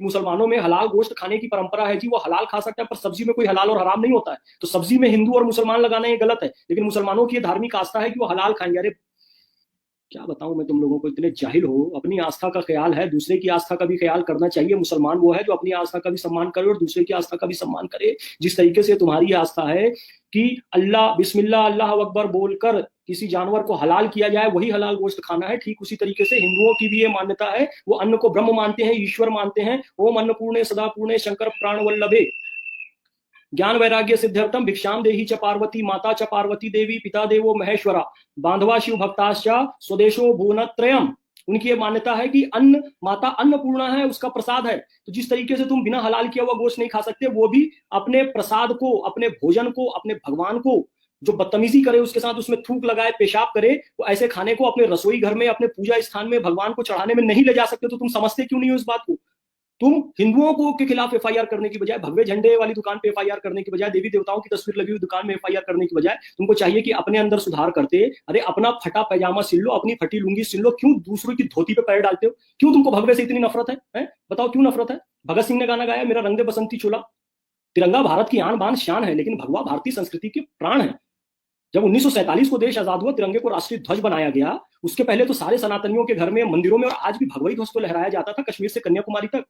कि मुसलमानों में हलाल गोश्त खाने की परंपरा है जी, वो हलाल खा सकता है, पर सब्जी में कोई हलाल और हराम नहीं होता है। तो सब्जी में हिंदू और मुसलमान लगाना ये गलत है, लेकिन मुसलमानों की ये धार्मिक आस्था है कि वो हलाल खाएंगे। अरे क्या बताऊं मैं तुम लोगों को, इतने जाहिल हो। अपनी आस्था का ख्याल है, दूसरे की आस्था का भी ख्याल करना चाहिए। मुसलमान वो है जो अपनी आस्था का भी सम्मान करे और दूसरे की आस्था का भी सम्मान करे। जिस तरीके से तुम्हारी आस्था है कि अल्लाह बिस्मिल्लाह अल्लाह अकबर बोलकर किसी जानवर को हलाल किया जाए, वही हलाल गोश्त खाना है, ठीक उसी तरीके से हिंदुओं की भी ये मान्यता है। वो अन्न को ब्रह्म मानते हैं, ईश्वर मानते हैं। ओम अन्नपूर्णे सदा पूर्णे शंकर प्राण वल्लभे ज्ञान वैराग्य सिद्ध्यर्थम भिक्षाम देही च पार्वती माता च पार्वती देवी पिता देवो महेश्वरा बांधवा शिव भक्ताश्चा स्वदेशो भुवनत्रयम। उनकी ये मान्यता है कि अन्न माता अन्नपूर्णा है, उसका प्रसाद है। तो जिस तरीके से तुम बिना हलाल किया हुआ गोश्त नहीं खा सकते, वो भी अपने प्रसाद को, अपने भोजन को, अपने भगवान को जो बदतमीजी करे, उसके साथ उसमें थूक लगाए, पेशाब करे, वो ऐसे खाने को अपने रसोई घर में, अपने पूजा स्थान में भगवान को चढ़ाने में नहीं ले जा सकते। तो तुम समझते क्यों नहीं हो इस बात को? तुम हिंदुओं को के खिलाफ एफआईआर करने की बजाय, भगवे झंडे वाली दुकान पे एफआईआर करने की बजाय, देवी देवताओं की तस्वीर लगी हुई दुकान में एफआईआर करने की बजाय, तुमको चाहिए कि अपने अंदर सुधार करते। अरे अपना फटा पैजामा सिल लो, अपनी फटी लुंगी सिल लो, क्यों दूसरों की धोती पे पैर डालते हो? क्यों तुमको भगवे से इतनी नफरत है? बताओ क्यों नफरत है? भगत सिंह ने गाना गाया, मेरा रंग दे बसंती चोला। तिरंगा भारत की आन बान शान है, लेकिन भगवा भारतीय संस्कृति के प्राण है। जब 1947 को देश आजाद हुआ, तिरंगे को राष्ट्रीय ध्वज बनाया गया। उसके पहले तो सारे सनातनियों के घर में, मंदिरों में, और आज भी भगवई ध्वज को लहराया जाता था, कश्मीर से कन्याकुमारी तक।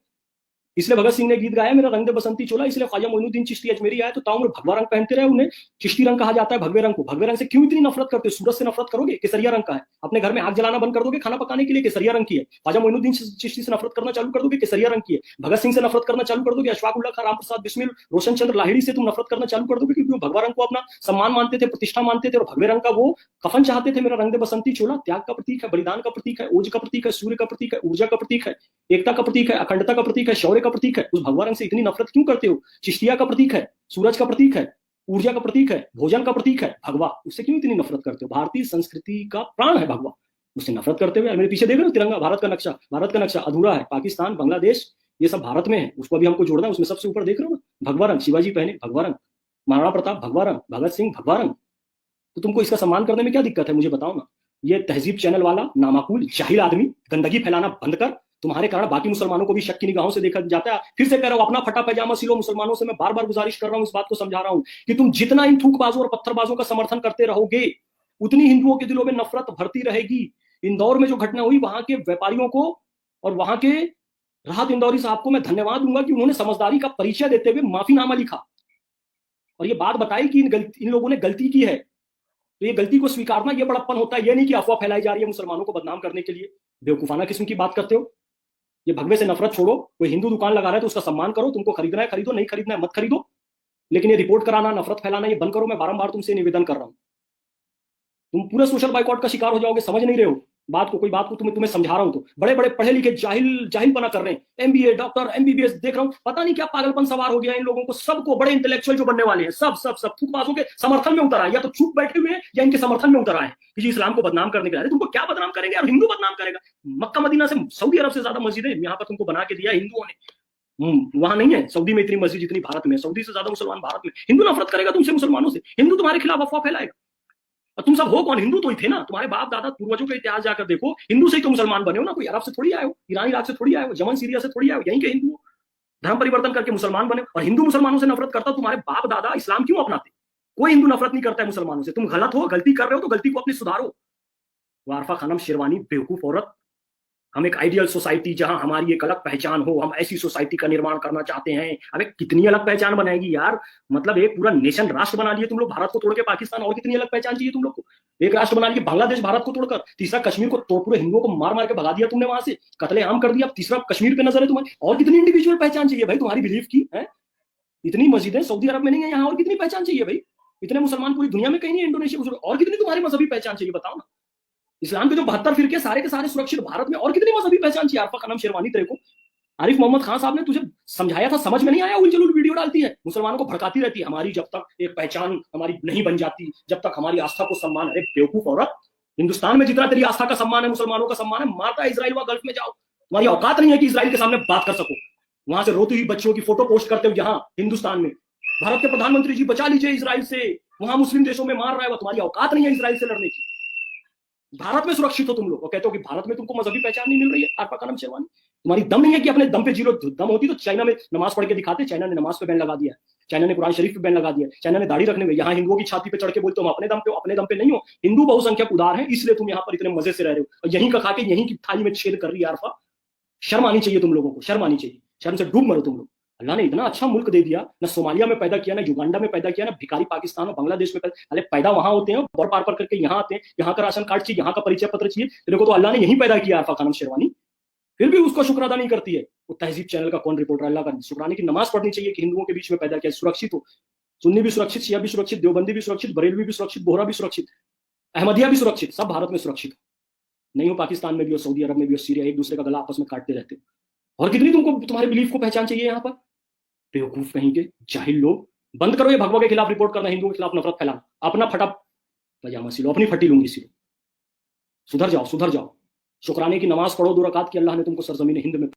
इसलिए भगत सिंह ने गीत गाया, मेरा रंग दे बसंती चोला। इसलिए ख्वाजा मोइनुद्दीन चिश्ती अजमेरी आए तो ताउम्र भगवा रंग पहनते रहे, उन्हें चिश्ती रंग कहा जाता है, भगवे रंग को। भगवे रंग से क्यों इतनी नफरत करते हो? सूरज से नफरत करोगे? केसरिया रंग का है। अपने घर में आग जलाना बंद कर दोगे खाना पकाने के लिए? केसरिया रंग की है। ख्वाजा मोइनुद्दीन चिश्ती से नफरत करना चालू कर दोगे? केसरिया रंग की है। भगत सिंह से नफरत करना चालू कर दोगे? अशफाक उल्लाह खान, राम प्रसाद बिस्मिल, रोशन चंद्र लाहिड़ी से तुम नफरत करना चालू कर दोगे? क्योंकि वो भगवा रंग को अपना सम्मान मानते थे, प्रतिष्ठा मानते थे, और भगवे रंग का वो कफन चाहते थे। मेरा रंग दे बसंती चोला त्याग का प्रतीक है, बलिदान का प्रतीक है, ओज का प्रतीक है, सूर्य का प्रतीक है, ऊर्जा का प्रतीक है, एकता का प्रतीक है, अखंडता का प्रतीक है, शौर्य का प्रतीक है। उस भगवा रंग से इतनी नफरत क्यों करते हो? चिश्तिया का प्रतीक है, सूरज का प्रतीक है, ऊर्जा का प्रतीक है, भोजन का प्रतीक है भगवा। उससे क्यों इतनी नफरत करते हो? भारतीय संस्कृति का प्राण है भगवा, उससे नफरत करते हुए। मेरे पीछे देख रहे हो तिरंगा, भारत का नक्शा। भारत का नक्शा अधूरा है, पाकिस्तान, बांग्लादेश, ये सब भारत में है, उसको भी हमको जोड़ना है। उसमें सबसे ऊपर देख रहे हो ना भगवा रंग, शिवाजी पहने भगवा रंग, महाराणा प्रताप भगवा रंग, भगत सिंह भगवा रंग। तो तुमको इसका सम्मान करने में क्या दिक्कत है? मुझे बताओ ना। ये तहजीब चैनल वाला नामाकूल जाहिल आदमी गंदगी फैलाना बंद कर। तुम्हारे कारण बाकी मुसलमानों को भी शक की निगाहों से देखा जाता है। फिर से कह रहा हूं, अपना फटा पैजामा सिलो। मुसलमानों से मैं बार बार गुजारिश कर रहा हूं, इस बात को समझा रहा हूं कि तुम जितना इन थूकबाजों और पत्थरबाजों का समर्थन करते रहोगे, उतनी हिंदुओं के दिलों में नफरत भरती रहेगी। इंदौर में जो घटना हुई, वहां के व्यापारियों को और वहां के राहत इंदौरी साहब को मैं धन्यवाद दूंगा कि उन्होंने समझदारी का परिचय देते हुए माफीनामा लिखा और ये बात बताई कि इन लोगों ने गलती की है। तो ये गलती को स्वीकारना, ये बड़प्पन होता है। ये नहीं कि अफवाह फैलाई जा रही है मुसलमानों को बदनाम करने के लिए। बेवकूफाना किस्म की बात करते हो। ये भगवे से नफरत छोड़ो। कोई हिंदू दुकान लगा रहा है तो उसका सम्मान करो। तुमको खरीदना है खरीदो, नहीं खरीदना है मत खरीदो, लेकिन ये रिपोर्ट कराना, नफरत फैलाना, ये बंद करो। मैं बारंबार तुमसे निवेदन कर रहा हूं। तुम पूरे सोशल बाइकआउट का शिकार हो जाओगे, समझ नहीं रहे हो बात को। कोई बात को तुम्हें समझा रहा हूं तो बड़े बड़े पढ़े लिखे जाहिलपना कर रहे हैं। एमबीए, डॉक्टर, एमबीबीएस देख रहा हूं, पता नहीं क्या पागलपन सवार हो गया इन लोगों को। सबको बड़े इंटेलेक्चुअल जो बनने वाले हैं, सब थूकबाजों के समर्थन में उतर आए, या तो चुप बैठे हुए हैं या इनके समर्थन में उतर आए कि जी इस्लाम को बदनाम करने के लिए। तुमको क्या बदनाम करेंगे यार? हिंदू बदनाम करेगा। मक्का मदीना से, सऊदी अरब से ज्यादा मस्जिद है यहाँ पर तुमको बना के दिया हिंदुओं ने। वहां नहीं है सऊदी में इतनी मस्जिद जितनी भारत में। सऊदी से ज्यादा मुसलमान भारत में। हिंदू नफरत करेगा तुमसे, मुसलमानों से। हिंदू तुम्हारे खिलाफ अफवाह फैलाएगा। और तुम सब हो कौन? हिंदू तो ही थे ना। तुम्हारे बाप दादा पूर्वजों का इतिहास जाकर देखो, हिंदू से ही तो मुसलमान बने हो ना। कोई अरब से थोड़ी आए हो, ईरान इराक से थोड़ी आए हो, यमन सीरिया से थोड़ी आए हो। यहीं के हिंदू धर्म परिवर्तन करके मुसलमान बने। और हिंदू मुसलमानों से नफरत करता, तुम्हारे बाप दादा इस्लाम क्यों अपनाते? कोई हिंदू नफरत नहीं करता है मुसलमानों से। तुम गलत हो, गलती कर रहे हो तो गलती को अपनी सुधारो। वारफा खानम शेरवानी बेवकूफ औरत। हम एक आइडियल सोसाइटी, जहां हमारी एक अलग पहचान हो, हम ऐसी सोसाइटी का निर्माण करना चाहते हैं। अबे कितनी अलग पहचान बनाएगी यार? मतलब एक पूरा नेशन, राष्ट्र बना लिए तुम लोग, भारत को तोड़ के पाकिस्तान। और कितनी अलग पहचान चाहिए तुम लोग को? एक राष्ट्र बना लिए बांग्लादेश, भारत को तोड़कर। तीसरा कश्मीर को तोड़, पूरे हिंदुओं को मार मार के भगा दिया तुमने वहां से, कत्लेआम कर दिया। तीसरा कश्मीर पे नजर है तुम्हारी। और कितनी इंडिविजुअल पहचान चाहिए भाई तुम्हारी बिलीफ की है? इतनी मस्जिदें सऊदी अरब में नहीं है, यहाँ और कितनी पहचान चाहिए भाई? इतने मुसलमान पूरी दुनिया में कहीं नहीं, इंडोनेशिया। और कितनी तुम्हारी मजहबी पहचान चाहिए बताओ ना? इस्लाम के जो 72 फिरके सारे के सारे सुरक्षित भारत में। और कितनी मजहबी पहचान चाहिए? आरफा खानम शेरवानी तेरे को आरिफ मोहम्मद खान साहब ने तुझे समझाया था, समझ में नहीं आया? उल जलूल वीडियो डालती है, मुसलमानों को भड़काती रहती है। हमारी जब तक एक पहचान हमारी नहीं बन जाती, जब तक हमारी आस्था को सम्मान। अरे बेवकूफ औरत, हिंदुस्तान में जितना तेरी आस्था का सम्मान है, मुसलमानों का सम्मान है, मारता है इजराइल व गल्फ में जाओ। तुम्हारी औकात नहीं है कि इजराइल के सामने बात कर सको। वहां से रोती हुई बच्चियों की फोटो पोस्ट करते हो यहाँ हिंदुस्तान में। भारत के प्रधानमंत्री जी बचा लीजिए इजराइल से, वहां मुस्लिम देशों में मार रहा है वो। तुम्हारी औकात नहीं है इजराइल से लड़ने की। भारत में सुरक्षित हो तुम लोग और कहते हो कि भारत में तुमको मजहबी पहचान नहीं मिल रही है। आरफा खानम शेरवानी, तुम्हारी दम नहीं है कि अपने दम पे जी लो। दम होती तो चाइना में नमाज पढ़ के दिखाते। चाइना ने नमाज पे बैन लगा दिया, चाइना ने कुरान शरीफ पे बैन लगा दिया, चाइना ने दाढ़ी रखने में। यहाँ हिंदुओं की छाती पे चढ़ के बोलते हो अपने दम पे नहीं हो। हिंदू बहुसंख्यक उदार है, इसलिए तुम यहाँ पर इतने मजे से रह रहे हो और यहीं का खा के यहीं की थाली में छेद कर रही है अरफा। शर्म आनी चाहिए तुम लोगों को, शर्म आनी चाहिए। शर्म से डूब मरो तुम लोग। अल्लाह ने इतना अच्छा मुल्क दे दिया, ना सोमालिया में पैदा किया, ना युगांडा में पैदा किया, ना भिखारी पाकिस्तान और बांग्लादेश में पैदा। पैदा वहां होते हैं और पार पार करके यहाँ आते हैं। यहाँ का राशन कार्ड चाहिए, यहाँ का परिचय पत्र चाहिए। तेरे को तो अल्लाह ने यहीं पैदा किया अरफा खानम शेरवानी, फिर भी उसको शुक्र अदा नहीं करती है। वो तहजीब चैनल का कौन रिपोर्टर? अल्लाह का शुक्राने की नमाज पढ़नी चाहिए कि हिंदुओं के बीच में पैदा किया, सुरक्षित हो। सुन्नी भी सुरक्षित, शिया भी सुरक्षित, देवबंदी भी सुरक्षित, बरेलवी भी सुरक्षित, बोहरा भी सुरक्षित, अहमदिया भी सुरक्षित, सब भारत में सुरक्षित नहीं हो। पाकिस्तान में भी हो, सऊदी अरब में भी हो, सीरिया, एक दूसरे का गला आपस में काटते रहते हो। और कितनी तुमको तुम्हारे बिलीफ को पहचान चाहिए यहाँ पर? बेवकूफ कहीं के जाहिल लोग। बंद करो ये भगवा के खिलाफ रिपोर्ट करना, हिंदुओं के खिलाफ नफरत फैलाना। अपना फटा पजामा सिलो, अपनी फटी लूंगी सिलो। सुधर जाओ, सुधर जाओ। शुक्राने की नमाज पढ़ो 2 रकात की, अल्लाह ने तुमको सरजमीन हिंद में